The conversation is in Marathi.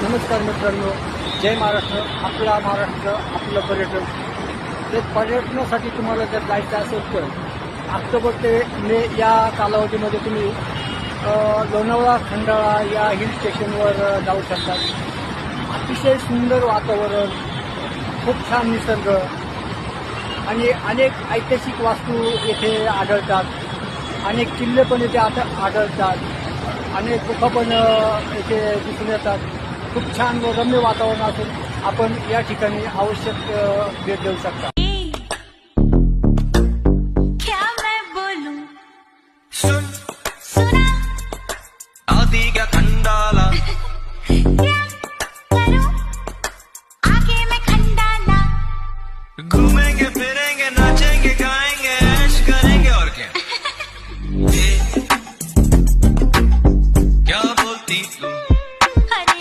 नमस्कार मित्रांनो, जय महाराष्ट्र. आपला महाराष्ट्र आपलं पर्यटन. ते पर्यटनासाठी तुम्हाला जर जायचं असेल तर ऑक्टोबर ते मे या कालावधीमध्ये तुम्ही लोणावळा खंडाळा या हिल स्टेशनवर जाऊ शकता. अतिशय सुंदर वातावरण, खूप छान निसर्ग आणि अनेक ऐतिहासिक वास्तू येथे आढळतात. अनेक किल्ले पण येथे आढळतात. अनेक गुफा पण येथे दिसून येतात. खूप छान व रम्य वातावरण असून आपण या ठिकाणी आवश्यक भेट देऊ शकता.